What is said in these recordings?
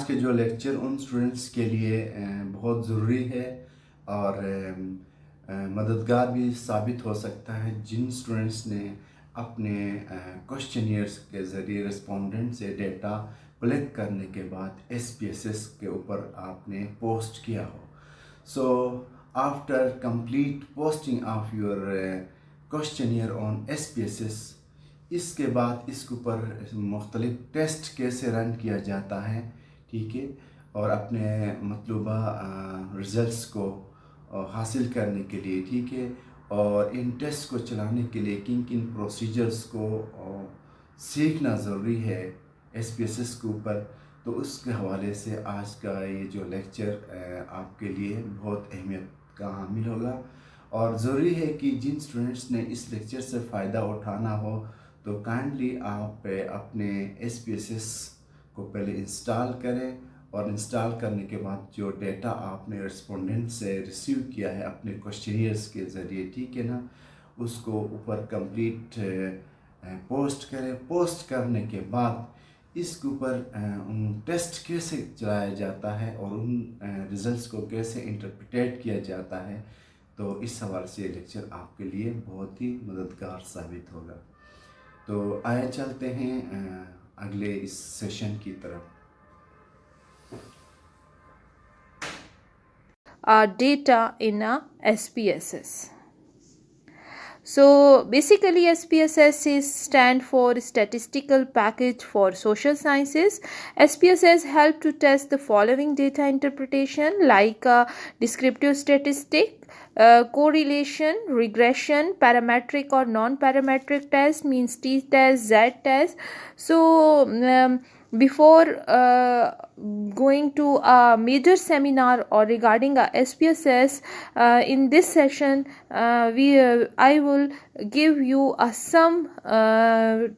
के जो लेक्चर उन स्टूडेंट्स के लिए बहुत ज़रूरी है और मददगार भी साबित हो सकता है जिन स्टूडेंट्स ने अपने क्वेश्चनियर्स के ज़रिए रिस्पोंडेंट से डेटा कलेक्ट करने के बाद SPSS के ऊपर आपने पोस्ट किया हो. So after complete posting of your questionnaire on SPSS, इसके बाद इसके ऊपर मुख्तलिफ टेस्ट कैसे रन किया जाता है, ठीक है, और अपने मतलूबा रिज़ल्ट्स को हासिल करने के लिए, ठीक है, और इन टेस्ट को चलाने के लिए किन किन प्रोसीजर्स को सीखना ज़रूरी है SPSS के ऊपर, तो उसके हवाले से आज का ये जो लेक्चर आपके लिए बहुत अहमियत का हामिल होगा. और ज़रूरी है कि जिन स्टूडेंट्स ने इस लेक्चर से फ़ायदा उठाना हो तो काइंडली आप अपने SPSS को पहले इंस्टॉल करें और इंस्टॉल करने के बाद जो डेटा आपने रिस्पोंडेंट से रिसीव किया है अपने क्वेश्चनियर्स के ज़रिए, ठीक है ना, उसको ऊपर कंप्लीट पोस्ट करें. पोस्ट करने के बाद इसके ऊपर उन टेस्ट कैसे चलाया जाता है और उन रिज़ल्ट्स को कैसे इंटरप्रेट किया जाता है, तो इस हवाले से लेक्चर आपके लिए बहुत ही मददगार साबित होगा. तो आइए चलते हैं अगले इस सेशन की तरफ. Data in a SPSS. So basically SPSS is stand for Statistical Package for Social Sciences. SPSS help to test the following data interpretation like descriptive statistic, correlation, regression, parametric or non-parametric test, means t-test, z-test. So before going to a major seminar or regarding a SPSS, in this session I will give you some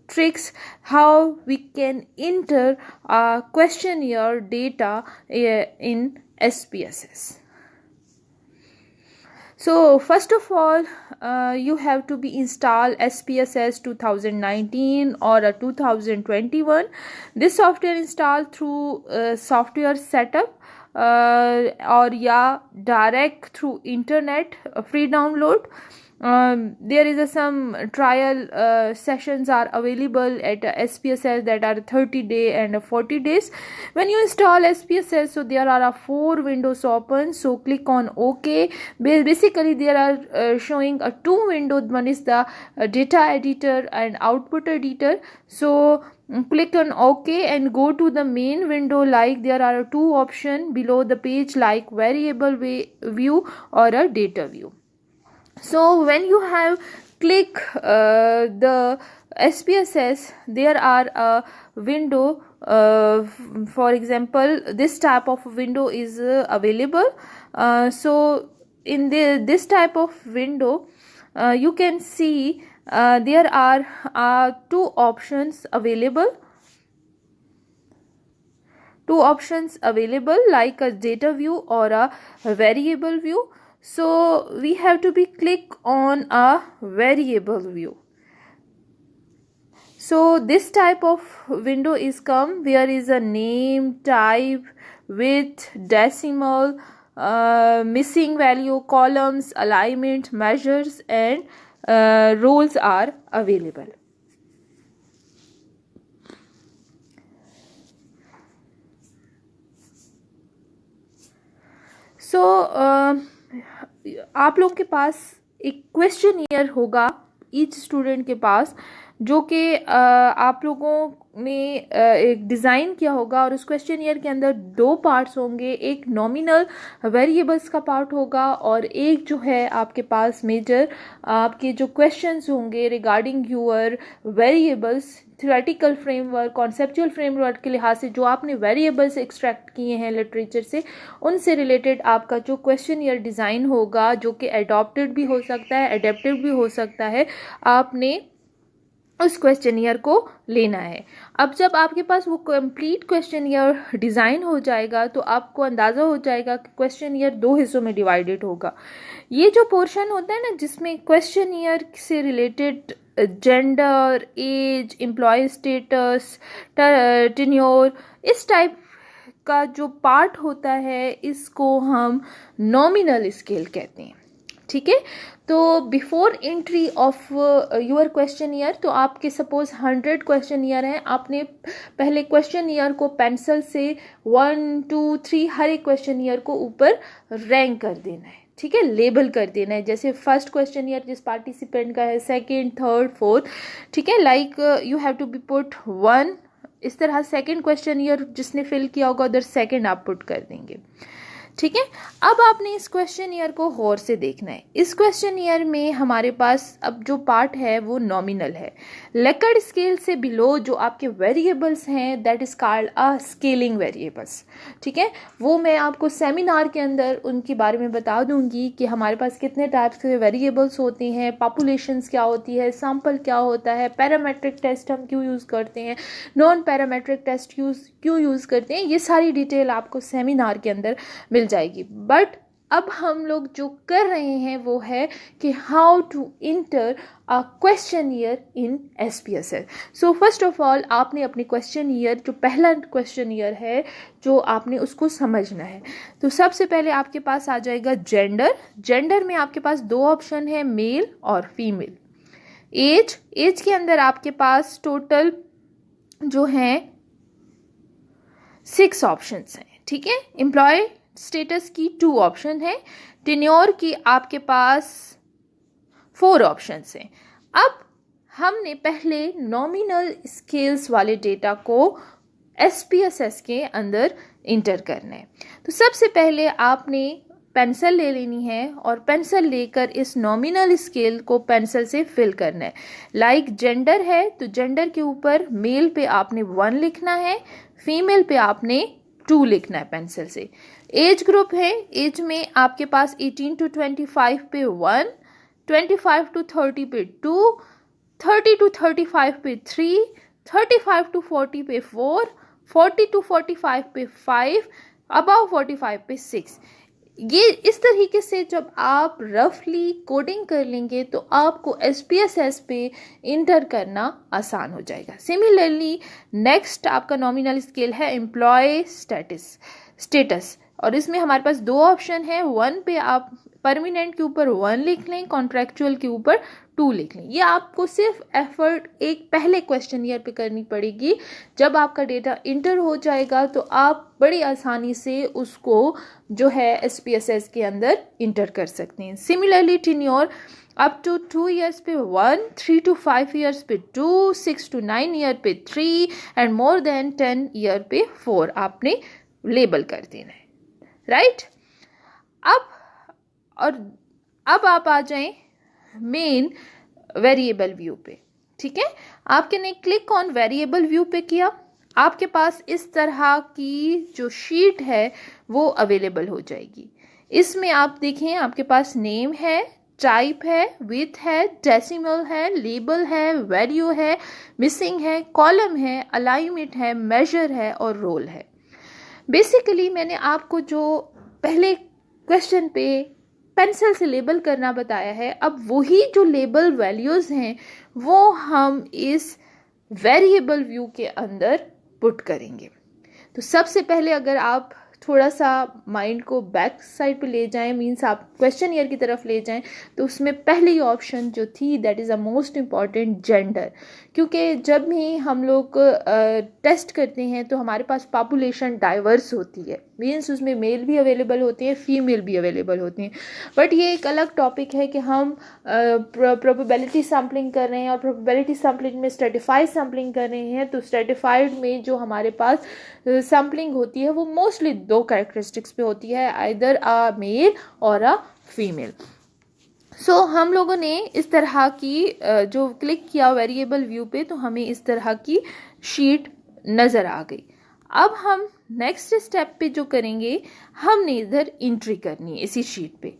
tricks how we can enter a questionnaire data in SPSS. So first of all, you have to be install SPSS 2019 or a 2021. This software installed through software setup or direct through internet free download. There is some trial sessions are available at SPSS that are 30 days and 40 days. When you install SPSS, so there are 4 windows open, so click on OK. Basically there are showing 2 windows. One is the data editor and output editor. So click on OK and go to the main window. Like there are 2 options below the page like variable view or a data view. So when you have click the SPSS, there are a window, for example this type of window is available. So in this type of window you can see there are 2 options available. 2 options available like a data view or a variable view. So we have to be click on a variable view. So this type of window is come where is a name, type, width, decimal, missing value, columns, alignment, measures and rows are available. So आप लोग के पास एक questionnaire होगा each student के पास, जो कि आप लोगों ने एक डिज़ाइन किया होगा और उस क्वेश्चनियर के अंदर 2 पार्ट्स होंगे. एक नॉमिनल वेरिएबल्स का पार्ट होगा और एक जो है आपके पास मेजर आपके जो क्वेश्चंस होंगे regarding your variables, theoretical framework, conceptual framework के लिहाज से जो आपने वेरिएबल्स एक्सट्रैक्ट किए हैं लिटरेचर से, उनसे रिलेटेड आपका जो क्वेश्चनियर डिज़ाइन होगा, जो कि एडॉप्टेड भी हो सकता है, एडेप्टिव भी हो सकता है, आपने उस क्वेश्चनियर को लेना है. अब जब आपके पास वो कंप्लीट क्वेश्चनियर डिज़ाइन हो जाएगा तो आपको अंदाज़ा हो जाएगा कि क्वेश्चनियर 2 हिस्सों में डिवाइडेड होगा. ये जो पोर्शन होता है ना जिसमें क्वेश्चनियर से related gender, age, employ status, tenure, इस टाइप का जो पार्ट होता है इसको हम नॉमिनल स्केल कहते हैं, ठीक है। तो before entry of your question year, तो आपके सपोज 100 क्वेश्चन ईयर हैं, आपने पहले क्वेश्चन ईयर को पेंसिल से 1 2 3 हर एक क्वेश्चन ईयर को ऊपर रैंक कर देना है, ठीक है, लेबल कर देना है। जैसे फर्स्ट क्वेश्चन ईयर जिस पार्टिसिपेंट का है, सेकंड, थर्ड, फोर्थ, ठीक है, like you have to be put 1, इस तरह सेकंड क्वेश्चन ईयर जिसने फिल किया होगा उधर सेकंड आप पुट कर देंगे, ठीक है। अब आपने इस क्वेश्चन ईयर को गौर से देखना है। इस क्वेश्चन ईयर में हमारे पास अब जो पार्ट है वो नॉमिनल है। लेकर्ड स्केल से बिलो जो आपके वेरिएबल्स हैं that is called a scaling variables, ठीक है। वो मैं आपको सेमिनार के अंदर उनके बारे में बता दूंगी कि हमारे पास कितने टाइप्स के वेरिएबल्स होते हैं, पॉपुलेशंस क्या होती है, सैंपल क्या होता है, पैरामेट्रिक टेस्ट हम क्यों यूज़ करते हैं, नॉन पैरामेट्रिक टेस्ट क्यों यूज़ करते हैं, ये सारी डिटेल आपको सेमिनार के अंदर मिल जाएगी। बट अब हम लोग जो कर रहे हैं वो है कि how to enter a questionnaire in SPSS। So first of all आपने अपनी क्वेश्चन ईयर, जो पहला क्वेश्चन ईयर है जो आपने उसको समझना है। तो सबसे पहले आपके पास आ जाएगा जेंडर। जेंडर में आपके पास दो ऑप्शन है, मेल और फीमेल। एज के अंदर आपके पास टोटल जो है 6 ऑप्शंस हैं, ठीक है। एम्प्लॉय स्टेटस की 2 ऑप्शन है, टेन्योर की आपके पास 4 ऑप्शंस हैं। अब हमने पहले नॉमिनल स्केल्स वाले डेटा को SPSS के अंदर इंटर करना है। तो सबसे पहले आपने पेंसिल ले लेनी है और पेंसिल लेकर इस नॉमिनल स्केल को पेंसिल से फिल करना है। लाइक जेंडर है तो जेंडर के ऊपर मेल पे आपने 1 लिखना है, फीमेल पे आपने 2 लिखना है पेंसिल से। एज ग्रुप है, एज में आपके पास 18 to 25 पे 1, 25 to 30 पे 2, 30 to 35 पे 3, 35 to 40 पे 4, 40 to 45 पे 5, अबव 45 पे 6। ये इस तरीके से जब आप रफली कोडिंग कर लेंगे तो आपको SPSS पे इंटर करना आसान हो जाएगा। सिमिलरली नेक्स्ट आपका नॉमिनल स्केल है एम्प्लॉय स्टेटस और इसमें हमारे पास 2 ऑप्शन है। 1 पे आप परमानेंट के ऊपर 1 लिख लें, कॉन्ट्रैक्चुअल के ऊपर 2 लिख लें। ये आपको सिर्फ एफर्ट एक पहले क्वेश्चन ईयर पे करनी पड़ेगी। जब आपका डेटा इंटर हो जाएगा तो आप बड़ी आसानी से उसको जो है SPSS के अंदर इंटर कर सकते हैं। Similarly tenure up to 2 years पे 1, 3 to 5 ईयर्स पे 2, 6 to 9 ईयर पे 3 एंड मोर देन 10 ईयर पे 4 आपने लेबल कर देना है, राइट। अब आप आ जाएं मेन वेरिएबल व्यू पे, ठीक है। आपने क्लिक ऑन वेरिएबल व्यू पे किया, आपके पास इस तरह की जो शीट है वो अवेलेबल हो जाएगी। इसमें आप देखें आपके पास नेम है, टाइप है, विथ है, डेसिमल है, लेबल है, वैल्यू है, मिसिंग है, कॉलम है, अलाइनमेंट है, मेजर है और रोल है। बेसिकली मैंने आपको जो पहले क्वेश्चन पे पेंसिल से लेबल करना बताया है, अब वही जो लेबल वैल्यूज़ हैं वो हम इस वेरिएबल व्यू के अंदर पुट करेंगे। तो सबसे पहले अगर आप थोड़ा सा माइंड को बैक साइड पे ले जाएं, मीन्स आप क्वेश्चन ईयर की तरफ ले जाएं, तो उसमें पहली ऑप्शन जो थी that is a most important gender. क्योंकि जब भी हम लोग टेस्ट करते हैं तो हमारे पास पॉपुलेशन डाइवर्स होती है, मीन्स उसमें मेल भी अवेलेबल होते हैं, फीमेल भी अवेलेबल होती हैं। बट ये एक अलग टॉपिक है कि हम प्रोबेबिलिटी सैम्पलिंग कर रहे हैं और प्रोबेबिलिटी सैम्पलिंग में स्ट्रेटिफाइड सैम्पलिंग कर रहे हैं। तो स्ट्रेटिफाइड में जो हमारे पास सैम्पलिंग होती है वो मोस्टली 2 कैरेक्टरिस्टिक्स पे होती है, आइदर अ मेल और अ फीमेल। सो हम लोगों ने इस तरह की जो क्लिक किया वेरिएबल व्यू पे तो हमें इस तरह की शीट नज़र आ गई। अब हम नेक्स्ट स्टेप पे जो करेंगे, हमने इधर एंट्री करनी है इसी शीट पे।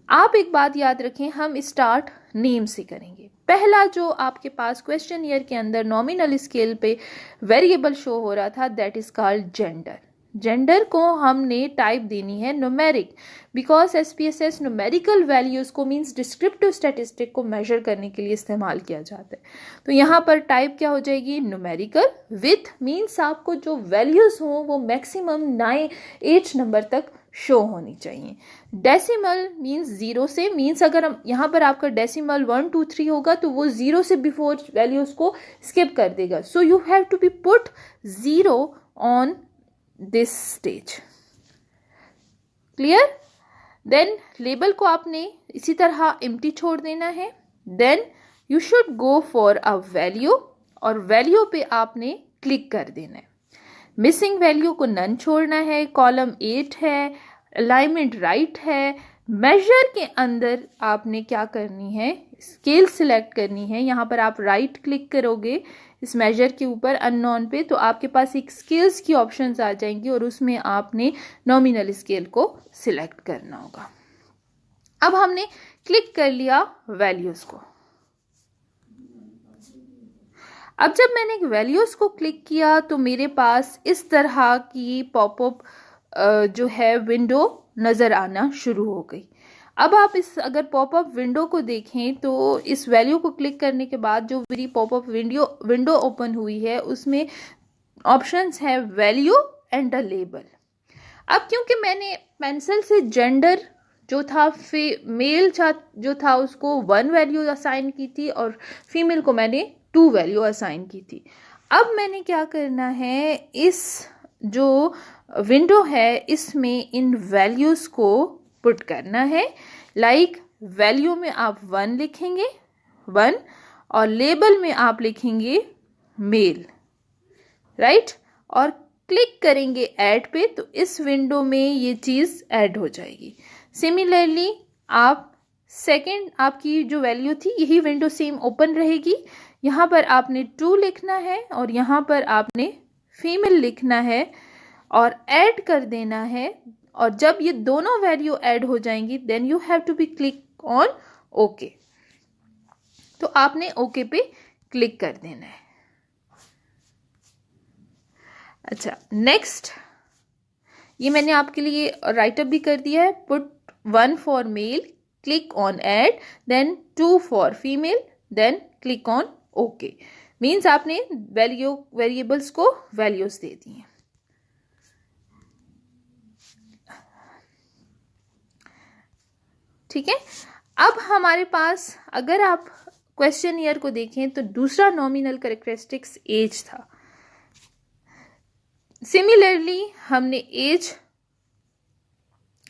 आप एक बात याद रखें, हम स्टार्ट नेम से करेंगे। पहला जो आपके पास क्वेश्चन ईयर के अंदर नॉमिनल स्केल पे वेरिएबल शो हो रहा था that is called gender. Gender को हमने टाइप देनी है numeric, because SPSS numerical values को मीन्स डिस्क्रिप्टिव स्टैटिस्टिक को मेजर करने के लिए इस्तेमाल किया जाता है। तो यहाँ पर टाइप क्या हो जाएगी, न्यूमेरिकल। विथ मीन्स आपको जो वैल्यूज़ हों वो मैक्सिमम 8 नंबर तक शो होनी चाहिए। डेसिमल मीन्स 0 से, मीन्स अगर हम यहाँ पर आपका डेसिमल 1 2 3 होगा तो वो 0 से बिफोर वैल्यूज़ को स्किप कर देगा। So you have to be put 0 on this stage. Clear? Then label को आपने इसी तरह एम्प्टी छोड़ देना है। Then you should go for a value, और वैल्यू पे आपने क्लिक कर देना है। मिसिंग वैल्यू को नन छोड़ना है। कॉलम 8 है, अलाइनमेंट राइट है। मेजर के अंदर आपने क्या करनी है, स्केल सिलेक्ट करनी है। यहाँ पर आप राइट क्लिक करोगे इस मेजर के ऊपर अननोन पे, तो आपके पास एक स्केल्स की ऑप्शंस आ जाएंगी और उसमें आपने नॉमिनल स्केल को सिलेक्ट करना होगा। अब हमने क्लिक कर लिया वैल्यूज़ को। अब जब मैंने एक वैल्यूज़ को क्लिक किया तो मेरे पास इस तरह की पॉपअप जो है विंडो नज़र आना शुरू हो गई। अब आप इस अगर पॉपअप विंडो को देखें तो इस वैल्यू को क्लिक करने के बाद जो मेरी पॉपअप विंडो ओपन हुई है उसमें ऑप्शंस है वैल्यू एंड द लेबल। अब क्योंकि मैंने पेंसिल से जेंडर जो था मेल जो था उसको 1 वैल्यू असाइन की थी और फीमेल को मैंने 2 वैल्यू असाइन की थी। अब मैंने क्या करना है, इस जो विंडो है इसमें इन वैल्यूज़ को पुट करना है। लाइक वैल्यू में आप 1 लिखेंगे 1 और लेबल में आप लिखेंगे मेल, राइट, और क्लिक करेंगे ऐड पे तो इस विंडो में ये चीज़ ऐड हो जाएगी। सिमिलरली आप सेकंड आपकी जो वैल्यू थी यही विंडो सेम ओपन रहेगी। यहाँ पर आपने 2 लिखना है और यहाँ पर आपने फीमेल लिखना है और ऐड कर देना है। और जब ये दोनों वैल्यू ऐड हो जाएंगी then you have to be click on okay. तो आपने ओके पे क्लिक कर देना है। अच्छा, नेक्स्ट ये मैंने आपके लिए राइटअप भी कर दिया है। Put 1 for male, click on add, then 2 for female, then click on okay. Means आपने वेरिएबल्स को वैल्यूज दे दी हैं। ठीक है। अब हमारे पास अगर आप क्वेश्चन ईयर को देखें तो दूसरा नॉमिनल कैरेक्टरिस्टिक्स एज था। सिमिलरली हमने एज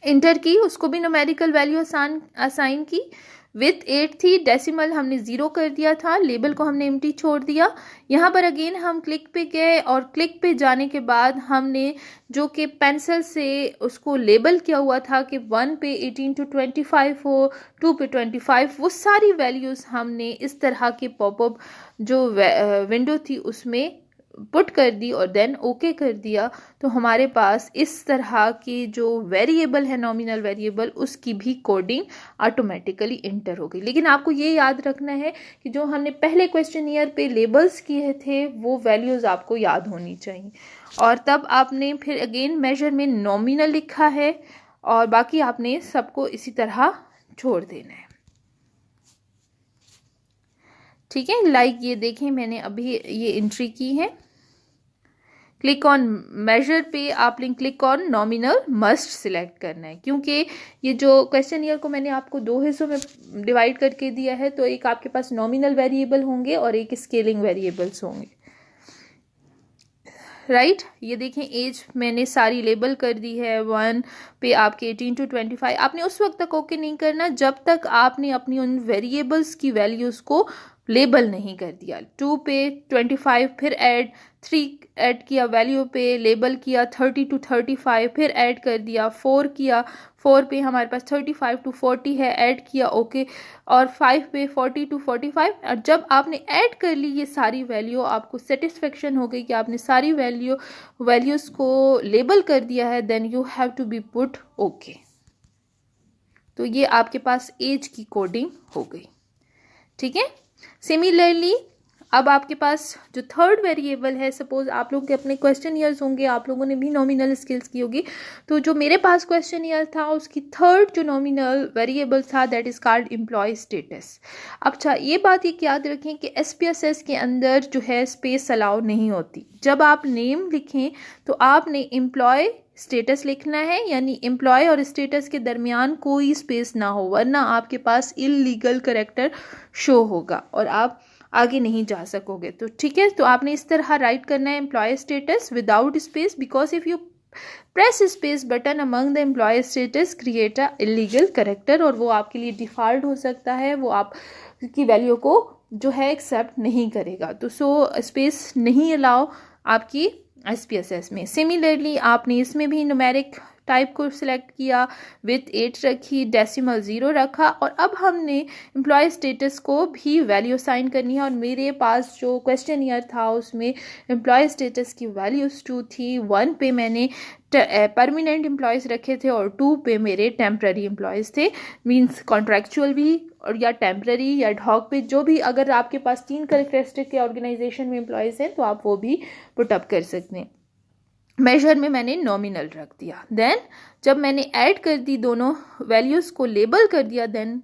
इंटर की, उसको भी न्यूमेरिकल वैल्यू असाइन की। विथ 8 थी, डेसिमल हमने 0 कर दिया था, लेबल को हमने एम्प्टी छोड़ दिया। यहाँ पर अगेन हम क्लिक पे गए और क्लिक पे जाने के बाद हमने जो कि पेंसिल से उसको लेबल किया हुआ था कि 1 पे 18 to 25 हो, 2 पे 25, वो सारी वैल्यूज़ हमने इस तरह के पॉपअप जो विंडो थी उसमें पुट कर दी और देन ओके कर दिया। तो हमारे पास इस तरह की जो वेरिएबल है नॉमिनल वेरिएबल उसकी भी कोडिंग ऑटोमेटिकली इंटर हो गई। लेकिन आपको ये याद रखना है कि जो हमने पहले क्वेश्चन ईयर पे लेबल्स किए थे वो वैल्यूज़ आपको याद होनी चाहिए। और तब आपने फिर अगेन मेजर में नॉमिनल लिखा है और बाकी आपने सबको इसी तरह छोड़ देना है। ठीक है, लाइक ये देखें मैंने अभी ये एंट्री की है। क्लिक ऑन मेजर पे आपने click on nominal must select करना है, क्योंकि ये जो क्वेश्चन ईयर को मैंने आपको 2 हिस्सों में डिवाइड करके दिया है। तो एक आपके पास नॉमिनल वेरिएबल होंगे और एक स्केलिंग वेरिएबल्स होंगे, राइट। ये देखें एज मैंने सारी लेबल कर दी है। 1 पे आपके 18 to 25। आपने उस वक्त तक ओके नहीं करना जब तक आपने अपनी उन वेरिएबल्स की वैल्यूज़ को लेबल नहीं कर दिया। 2 पे 25, फिर ऐड 3 ऐड किया, वैल्यू पे लेबल किया 30 to 35, फिर ऐड कर दिया 4 किया, 4 पे हमारे पास 35 to 40 है, ऐड किया ओके, और 5 पे 40 to 45। और जब आपने ऐड कर ली ये सारी वैल्यू आपको सेटिस्फेक्शन हो गई कि आपने सारी वैल्यूज़ को लेबल कर दिया है, then you have to be put okay. तो ये आपके पास एज की कोडिंग हो गई। ठीक है। सिमिलरली अब आपके पास जो थर्ड वेरिएबल है, सपोज आप लोग के अपने क्वेश्चन ईयर्स होंगे, आप लोगों ने भी नॉमिनल स्किल्स की होगी, तो जो मेरे पास क्वेश्चन ईयर था उसकी थर्ड जो नॉमिनल वेरिएबल था that is called employ status. अच्छा, ये बात एक याद रखें कि SPSS के अंदर जो है स्पेस अलाउ नहीं होती। जब आप नेम लिखें तो आपने एम्प्लॉय स्टेटस लिखना है, यानी एम्प्लॉय और स्टेटस के दरमियान कोई स्पेस ना हो, वरना आपके पास इलीगल कैरेक्टर शो होगा और आप आगे नहीं जा सकोगे। तो ठीक है, तो आपने इस तरह राइट करना है employ status without space, because if you press space button among the employ status create a illegal character, और वो आपके लिए डिफॉल्ट हो सकता है, वो आपकी वैल्यू को जो है एक्सेप्ट नहीं करेगा। तो स्पेस नहीं अलाउ आपकी SPSS में। सिमिलरली आपने इसमें भी न्यूमेरिक टाइप को सिलेक्ट किया, विथ 8 रखी, डेसिमल 0 रखा, और अब हमने एम्प्लॉय स्टेटस को भी वैल्यू असाइन करनी है। और मेरे पास जो क्वेश्चन ईयर था उसमें एम्प्लॉय स्टेटस की वैल्यूज 2 थी। 1 पे मैंने परमानेंट एम्प्लॉयज़ रखे थे और 2 पे मेरे टेम्प्ररी एम्प्लॉयज़ थे, मींस कॉन्ट्रैक्चुअल भी और या टेम्प्ररी या एडहॉक पे, जो भी, अगर आपके पास 3 कैरेक्टरिस्टिक के ऑर्गेनाइजेशन में एम्प्लॉयज़ हैं तो आप वो भी पुटअप कर सकते हैं। मेजर में मैंने नॉमिनल रख दिया। देन जब मैंने ऐड कर दी, दोनों वैल्यूज़ को लेबल कर दिया, then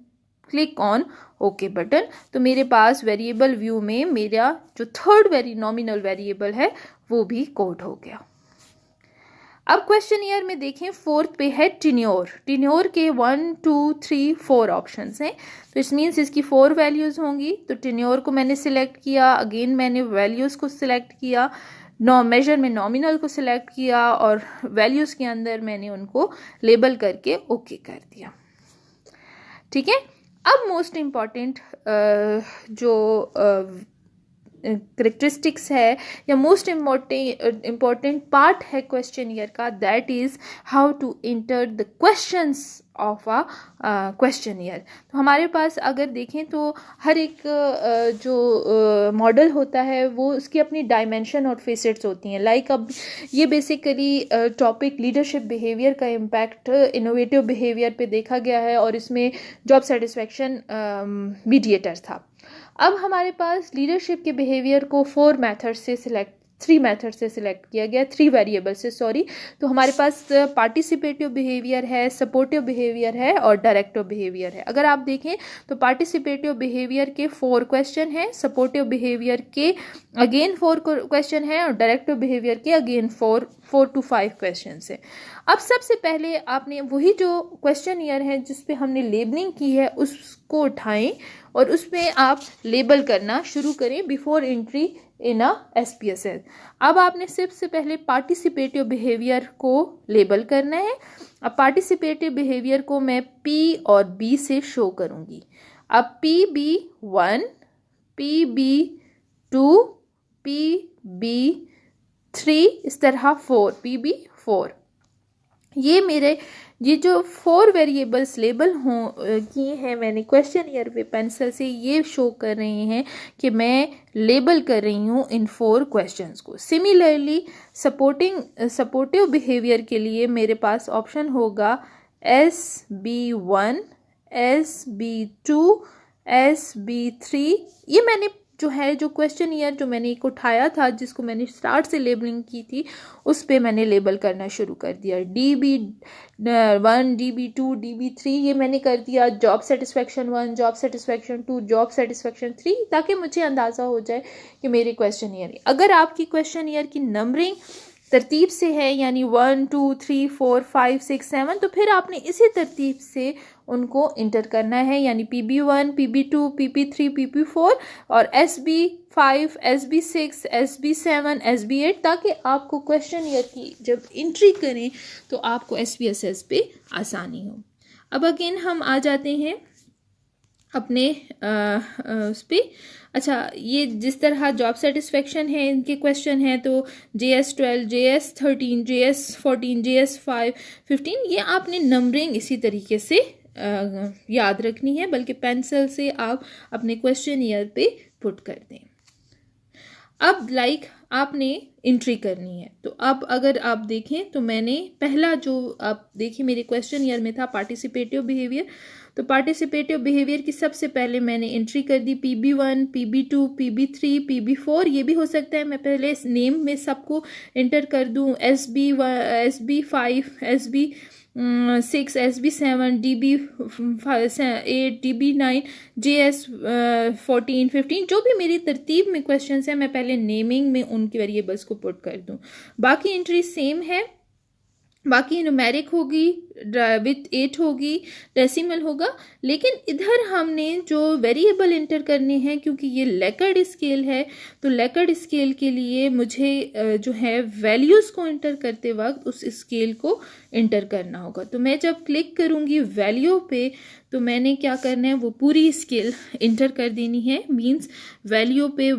click on okay button, तो मेरे पास वेरिएबल व्यू में मेरा जो थर्ड नॉमिनल वेरिएबल है वो भी कोड हो गया। अब क्वेश्चन ईयर में देखें, फोर्थ पे है टिन्योर। टिन्योर के 1 2 3 4 ऑप्शंस हैं, तो इस मीन्स इसकी 4 वैल्यूज़ होंगी। तो टिन्योर को मैंने सिलेक्ट किया, अगेन मैंने वैल्यूज़ को सिलेक्ट किया, मेजर में नॉमिनल को सिलेक्ट किया, और वैल्यूज़ के अंदर मैंने उनको लेबल करके ओके कर दिया। ठीक है, अब मोस्ट इम्पॉर्टेंट जो करेक्टरिस्टिक्स है या मोस्ट इम्पॉर्टेंट पार्ट है क्वेश्चन ईयर का, that is how to enter the questions of a questionnaire. तो हमारे पास अगर देखें तो हर एक जो मॉडल होता है वो उसकी अपनी डायमेंशन और फेसेट्स होती हैं। लाइक अब ये बेसिकली टॉपिक लीडरशिप बिहेवियर का इम्पैक्ट इनोवेटिव बिहेवियर पे देखा गया है, और इसमें जॉब सेटिस्फैक्शन मीडिएटर था। अब हमारे पास लीडरशिप के बिहेवियर को 3 मेथड से सिलेक्ट किया गया, 3 वेरिएबल से, सॉरी। तो हमारे पास पार्टिसिपेटिव बिहेवियर है, सपोर्टिव बिहेवियर है और डायरेक्टिव बिहेवियर है। अगर आप देखें तो पार्टिसिपेटिव बिहेवियर के 4 क्वेश्चन हैं, सपोर्टिव बिहेवियर के अगेन 4 क्वेश्चन हैं, और डायरेक्टिव बिहेवियर के अगेन 4 to 5 क्वेश्चन है। अब सबसे पहले आपने वही जो क्वेश्चन ईयर है जिस पे हमने लेबलिंग की है उसको उठाएं और उसमें आप लेबल करना शुरू करें before entry in a SPSS। अब आपने सबसे पहले पार्टिसिपेटिव बिहेवियर को लेबल करना है। अब पार्टिसिपेटिव बिहेवियर को मैं P और B से शो करूंगी। अब PB1, PB2, PB3, इस तरह 4, PB4, ये जो 4 वेरिएबल्स लेबल किए हैं मैंने क्वेश्चन ईयर पे पेंसिल से, ये शो कर रहे हैं कि मैं लेबल कर रही हूँ इन 4 क्वेश्चंस को। सिमिलरली सपोर्टिव बिहेवियर के लिए मेरे पास ऑप्शन होगा SB1, SB2, SB3। ये मैंने जो क्वेश्चन ईयर जो मैंने एक उठाया था जिसको मैंने स्टार्ट से लेबलिंग की थी उस पे मैंने लेबल करना शुरू कर दिया। DB1, DB2, DB3 ये मैंने कर दिया job satisfaction 1, job satisfaction 2, job satisfaction 3, ताकि मुझे अंदाज़ा हो जाए कि मेरे क्वेश्चन ईयर, अगर आपकी क्वेश्चन ईयर की नंबरिंग तरतीब से है यानी 1 2 3 4 5 6 7, तो फिर आपने इसी तरतीब से उनको इंटर करना है, यानी PB1, PB2, PP3, PP4 और SB5, SB6, SB7, SB8, ताकि आपको क्वेश्चन ईयर की जब एंट्री करें तो आपको SPSS पे आसानी हो। अब अगेन हम आ जाते हैं अपने उस पर। अच्छा, ये जिस तरह जॉब सेटिस्फेक्शन है इनके क्वेश्चन हैं तो JS12, JS13, JS14, JS5, 15, ये आपने नंबरिंग इसी तरीके से याद रखनी है, बल्कि पेंसिल से आप अपने क्वेश्चन ईयर पे पुट कर दें। अब आपने एंट्री करनी है, तो अब अगर आप देखें तो मैंने पहला जो आप देखिए मेरे क्वेश्चन ईयर में था पार्टिसिपेटिव बिहेवियर, तो पार्टिसिपेटिव बिहेवियर की सबसे पहले मैंने एंट्री कर दी PB1, PB2, PB3, PB4। ये भी हो सकता है मैं पहले नेम में सबको एंटर कर दूं, SB5, SB6, SB7, DB8, DB9, JS14, 15, जो भी मेरी तरतीब में क्वेश्चंस हैं मैं पहले नेमिंग में उनकी वेरिएबल्स को पुट कर दूं। बाकी एंट्री सेम है, बाकी न्यूमेरिक होगी, विथ 8 होगी, डेसिमल होगा। लेकिन इधर हमने जो वेरिएबल इंटर करने हैं, क्योंकि ये लेकर्ड स्केल है, तो लेकर्ड स्केल के लिए मुझे जो है वैल्यूज़ को इंटर करते वक्त उस स्केल को इंटर करना होगा। तो मैं जब क्लिक करूँगी वैल्यू पे, तो मैंने क्या करना है, वो पूरी स्केल इंटर कर देनी है। मीन्स वैल्यू पे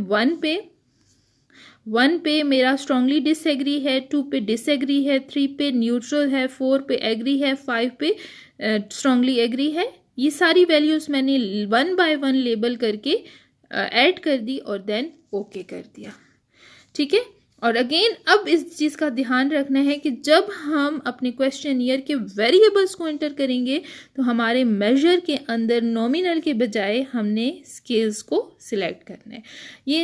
1 पे मेरा स्ट्रांगली डिसएग्री है, 2 पे डिसएग्री है, 3 पे न्यूट्रल है, 4 पे एग्री है, 5 पे स्ट्रांगली एग्री है। ये सारी वैल्यूज़ मैंने 1 बाय 1 लेबल करके ऐड कर दी और देन ओके कर दिया। ठीक है। और अगेन अब इस चीज़ का ध्यान रखना है कि जब हम अपने क्वेश्चनियर के वेरिएबल्स को एंटर करेंगे तो हमारे मेजर के अंदर नॉमिनल के बजाय हमने स्केल्स को सिलेक्ट करना है। ये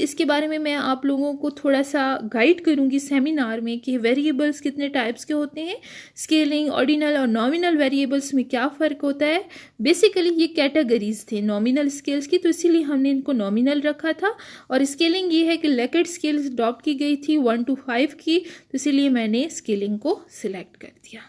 इसके बारे में मैं आप लोगों को थोड़ा सा गाइड करूंगी सेमिनार में कि वेरिएबल्स कितने टाइप्स के होते हैं, स्केलिंग, ऑर्डिनल और नॉमिनल वेरिएबल्स में क्या फ़र्क होता है। बेसिकली ये कैटेगरीज थे नॉमिनल स्केल्स की, तो इसीलिए हमने इनको नॉमिनल रखा था। और स्केलिंग ये है कि लेकर्ड स्केल्स अडॉप्ट की गई थी 1 to 5 की, तो इसीलिए मैंने स्केलिंग को सिलेक्ट कर दिया।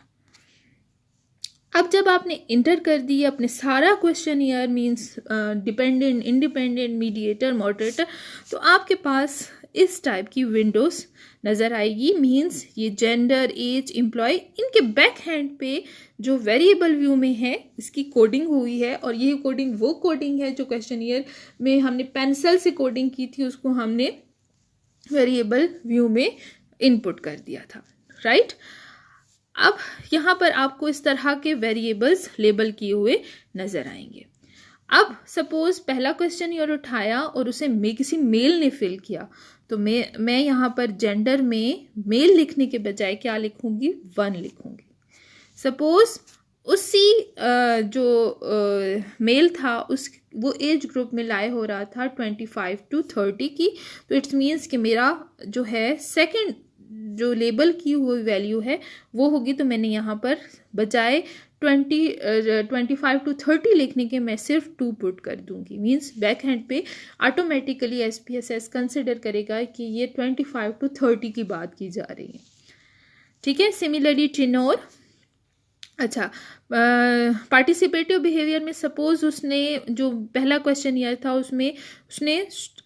अब जब आपने इंटर कर दिया अपने सारा questionnaire, means dependent, independent, mediator, moderator, तो आपके पास इस टाइप की विंडोज नज़र आएगी। मींस ये जेंडर, एज, एम्प्लॉय, इनके बैक हैंड पे जो वेरिएबल व्यू में है इसकी कोडिंग हुई है। और ये कोडिंग वो कोडिंग है जो क्वेश्चनियर में हमने पेंसिल से कोडिंग की थी, उसको हमने वेरिएबल व्यू में इनपुट कर दिया था। राइट। अब यहाँ पर आपको इस तरह के वेरिएबल्स लेबल किए हुए नजर आएंगे। अब सपोज पहला क्वेश्चन ये उठाया और उसे किसी मेल ने फिल किया, तो मैं यहाँ पर जेंडर में मेल लिखने के बजाय क्या लिखूंगी, 1 लिखूंगी। सपोज उसी जो मेल था वो एज ग्रुप में लाए हो रहा था 25 to 30 की, तो इट्स मीन्स कि मेरा जो है सेकंड जो लेबल की हुई वैल्यू है वो होगी। तो मैंने यहाँ पर बजाय 25 to 30 लिखने के मैं सिर्फ 2 पुट कर दूंगी। मीन्स बैक हैंड पे ऑटोमेटिकली SPSS कंसिडर करेगा कि ये 25 to 30 की बात की जा रही है। ठीक है। Similarly tenure. अच्छा, पार्टिसिपेटिव बिहेवियर में सपोज उसने जो पहला क्वेश्चन ये था उसमें उसने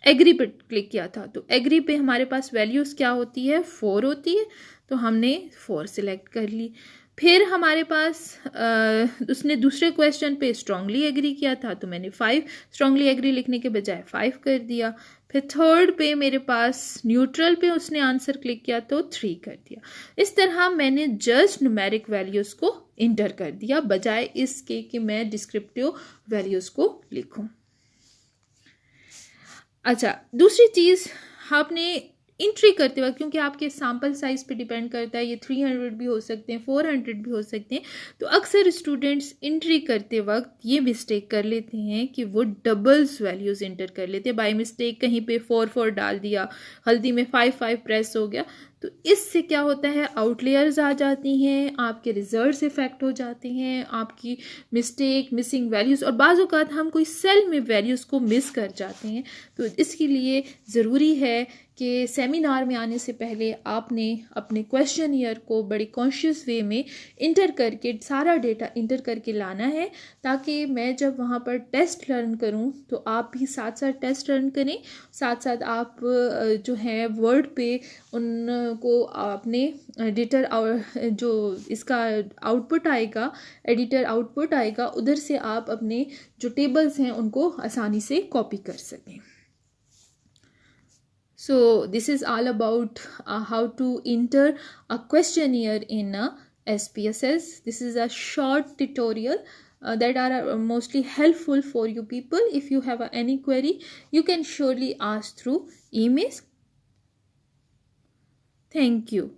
एग्री पे क्लिक किया था, तो एग्री पे हमारे पास वैल्यूज़ क्या होती है, 4 होती है, तो हमने 4 सिलेक्ट कर ली। फिर हमारे पास उसने दूसरे क्वेश्चन पे स्ट्रांगली एग्री किया था, तो मैंने 5 स्ट्रांगली एग्री लिखने के बजाय 5 कर दिया। फिर थर्ड पे मेरे पास न्यूट्रल पे उसने आंसर क्लिक किया तो 3 कर दिया। इस तरह मैंने जस्ट न्यूमेरिक वैल्यूज़ को इंटर कर दिया बजाय इसके कि मैं डिस्क्रिप्टिव वैल्यूज़ को लिखूं। अच्छा, दूसरी चीज़ आपने एंट्री करते वक्त, क्योंकि आपके सैम्पल साइज पे डिपेंड करता है, ये 300 भी हो सकते हैं, 400 भी हो सकते हैं, तो अक्सर स्टूडेंट्स एंट्री करते वक्त ये मिस्टेक कर लेते हैं कि वो डबल्स वैल्यूज़ इंटर कर लेते हैं। बाय मिस्टेक कहीं पे 4 डाल दिया, हल्दी में 5 प्रेस हो गया, तो इससे क्या होता है, आउटलेयर्स आ जाती हैं, आपके रिजल्ट्स इफेक्ट हो जाते हैं, आपकी मिस्टेक, मिसिंग वैल्यूज़, और बाज़ औक़ात हम कोई सेल में वैल्यूज़ को मिस कर जाते हैं। तो इसके लिए ज़रूरी है कि सेमिनार में आने से पहले आपने अपने क्वेश्चनियर को बड़ी कॉन्शियस वे में इंटर करके सारा डेटा इंटर करके लाना है, ताकि मैं जब वहाँ पर टेस्ट लर्न करूँ तो आप भी साथ साथ टेस्ट लर्न करें, साथ साथ आप जो है वर्ड पे उनको अपने एडिटर जो इसका आउटपुट आएगा, एडिटर आउटपुट आएगा, उधर से आप अपने जो टेबल्स हैं उनको आसानी से कॉपी कर सकें। So this is all about how to enter a questionnaire in SPSS. This is a short tutorial that are mostly helpful for you people. If you have any query, you can surely ask through emails. Thank you.